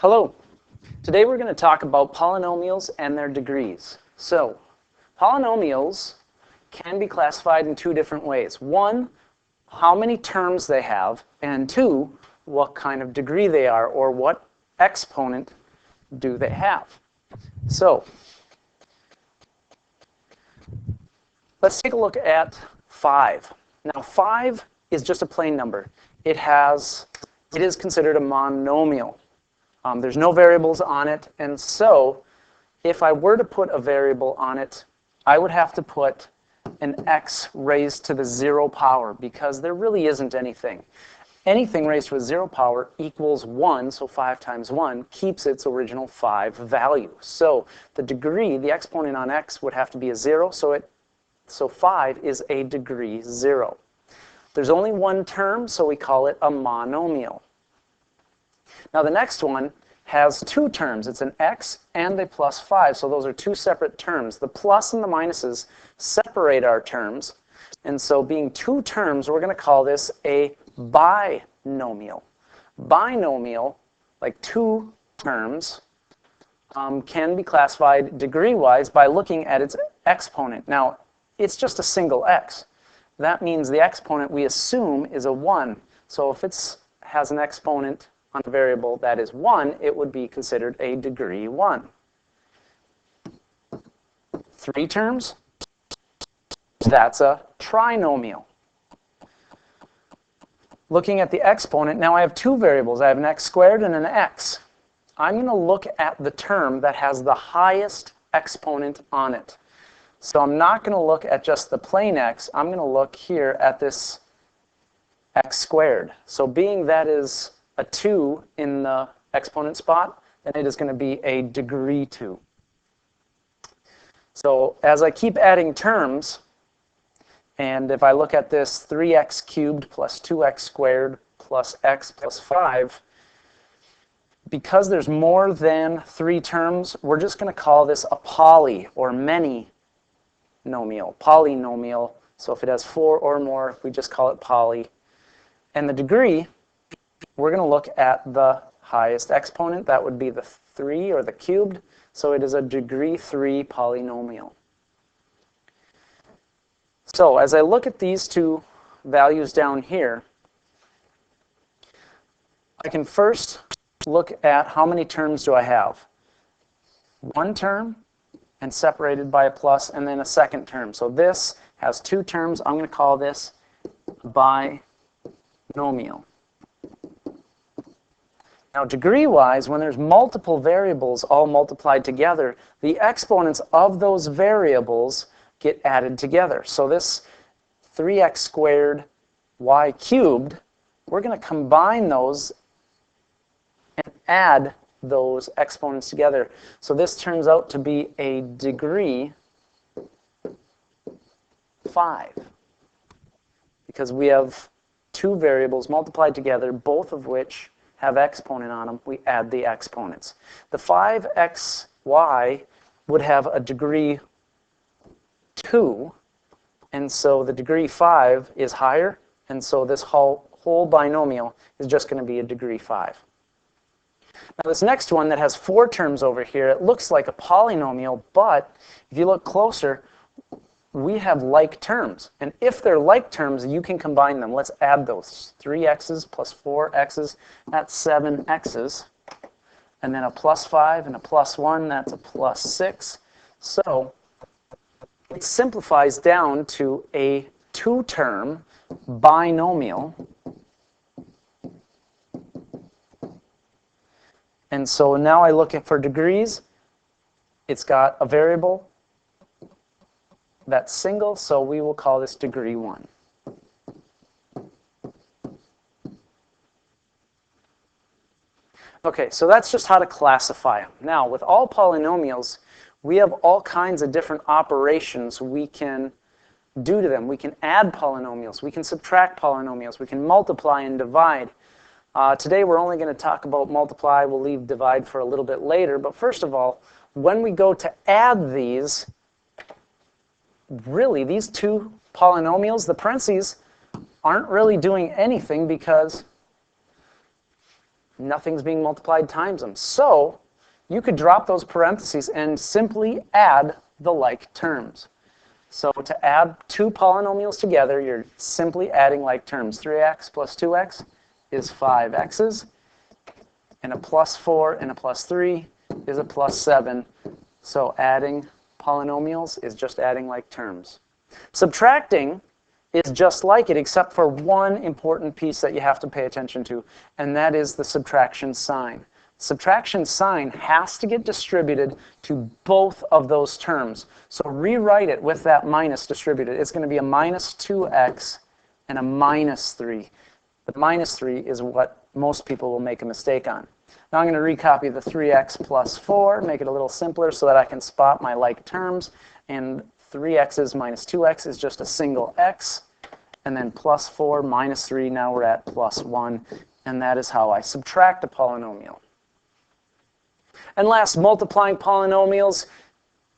Hello. Today we're going to talk about polynomials and their degrees. So, polynomials can be classified in two different ways. One, how many terms they have, and two, what kind of degree they are, or what exponent do they have. So, let's take a look at 5. Now, 5 is just a plain number. It is considered a monomial. There's no variables on it, and so if I were to put a variable on it, I would have to put an x raised to the 0 power because there really isn't anything. Anything raised to a 0 power equals 1, so 5 times 1 keeps its original 5 value. So the degree, the exponent on x would have to be a 0, so 5 is a degree 0. There's only one term, so we call it a monomial. Now the next one has two terms. It's an x and a plus 5, so those are two separate terms. The plus and the minuses separate our terms, and so being two terms, we're going to call this a binomial. Binomial, like two terms, can be classified degree-wise by looking at its exponent. Now, it's just a single x. That means the exponent we assume is a 1. So if it has an exponent on a variable that is 1, it would be considered a degree 1. 3 terms, that's a trinomial. Looking at the exponent, now I have two variables. I have an x squared and an x. I'm going to look at the term that has the highest exponent on it. So I'm not going to look at just the plain x. I'm going to look here at this x squared. So being that is a 2 in the exponent spot, then it is going to be a degree 2. So as I keep adding terms, and if I look at this 3x cubed plus 2x squared plus x plus 5, because there's more than 3 terms, we're just going to call this a poly or many nomial, polynomial. So if it has 4 or more, we just call it poly. And the degree, we're going to look at the highest exponent. That would be the 3 or the cubed. So it is a degree 3 polynomial. So as I look at these two values down here, I can first look at how many terms do I have. One term and separated by a plus, and then a second term. So this has 2 terms. I'm going to call this binomial. Now degree-wise, when there's multiple variables all multiplied together, the exponents of those variables get added together. So this 3x squared y cubed, we're going to combine those and add those exponents together. So this turns out to be a degree 5 because we have 2 variables multiplied together, both of which have exponent on them. We add the exponents. The 5xy would have a degree 2, and so the degree 5 is higher, and so this whole binomial is just going to be a degree 5. Now this next one that has 4 terms over here, it looks like a polynomial, but if you look closer, we have like terms. And if they're like terms, you can combine them. Let's add those. 3x's plus 4x's, that's 7x's. And then a plus 5 and a plus 1, that's a plus 6. So it simplifies down to a 2-term binomial. And so now I look at for degrees, it's got a variable that's single, so we will call this degree 1. Okay, so that's just how to classify them. Now, with all polynomials, we have all kinds of different operations we can do to them. We can add polynomials, we can subtract polynomials, we can multiply and divide. Today we're only going to talk about multiply. We'll leave divide for a little bit later. But first of all, when we go to add these, really these two polynomials, the parentheses, aren't really doing anything because Nothing's being multiplied times them. So you could drop those parentheses and simply add the like terms. So to add two polynomials together, you're simply adding like terms. 3x plus 2x is 5x's, and a plus 4 and a plus 3 is a plus 7. So adding polynomials is just adding like terms. Subtracting is just like it, except for one important piece that you have to pay attention to, and that is the subtraction sign. Subtraction sign has to get distributed to both of those terms. So rewrite it with that minus distributed. It's going to be a minus 2x and a minus 3. The minus 3 is what most people will make a mistake on. Now I'm going to recopy the 3x plus 4, make it a little simpler so that I can spot my like terms. And 3x's minus 2x is just a single x. And then plus 4 minus 3, now we're at plus 1. And that is how I subtract a polynomial. And last, multiplying polynomials.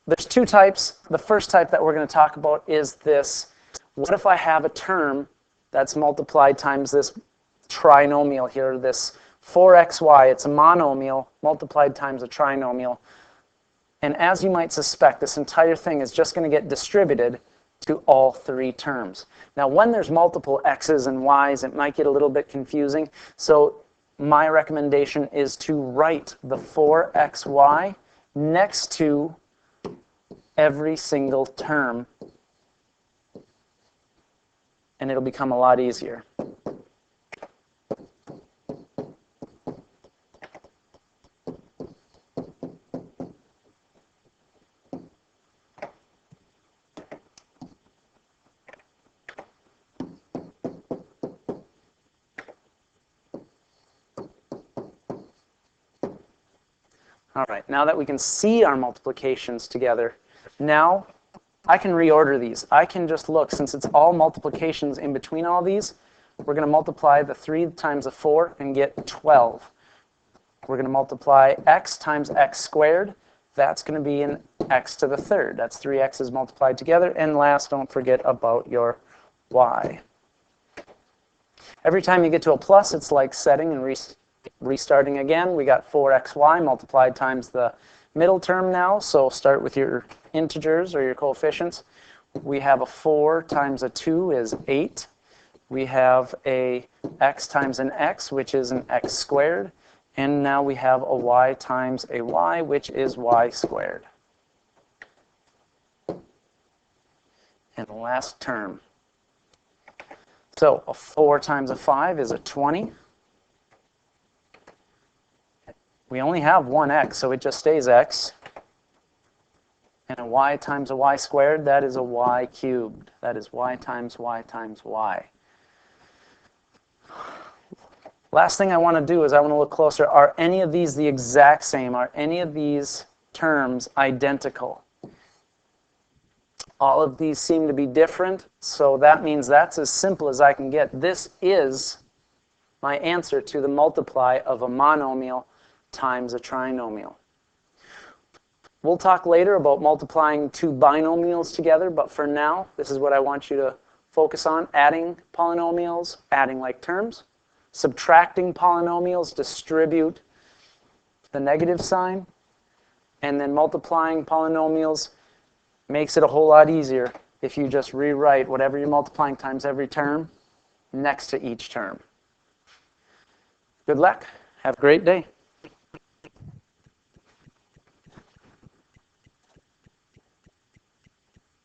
There's two types. The first type that we're going to talk about is this. What if I have a term that's multiplied times this trinomial here, this 4xy? It's a monomial multiplied times a trinomial. And as you might suspect, this entire thing is just going to get distributed to all three terms. Now, when there's multiple x's and y's, it might get a little bit confusing. So my recommendation is to write the 4xy next to every single term, and it'll become a lot easier. All right, now that we can see our multiplications together, now I can reorder these. I can just look, since it's all multiplications in between all these, we're going to multiply the 3 times the 4 and get 12. We're going to multiply x times x squared. That's going to be an x to the third. That's 3 x's multiplied together. And last, don't forget about your y. Every time you get to a plus, it's like setting and restarting again. We got 4xy multiplied times the middle term now. So start with your integers or your coefficients. We have a 4 times a 2 is 8. We have a x times an x, which is an x squared. And now we have a y times a y, which is y squared. And the last term. So a 4 times a 5 is a 20. We only have one x, so it just stays x. And a y times a y squared, that is a y cubed. That is y times y times y. Last thing I want to do is I want to look closer. Are any of these the exact same? Are any of these terms identical? All of these seem to be different, so that means that's as simple as I can get. This is my answer to the multiply of a monomial times a trinomial. We'll talk later about multiplying two binomials together, but for now, this is what I want you to focus on: adding polynomials, adding like terms, subtracting polynomials, distribute the negative sign, and then multiplying polynomials makes it a whole lot easier if you just rewrite whatever you're multiplying times every term next to each term. Good luck. Have a great day.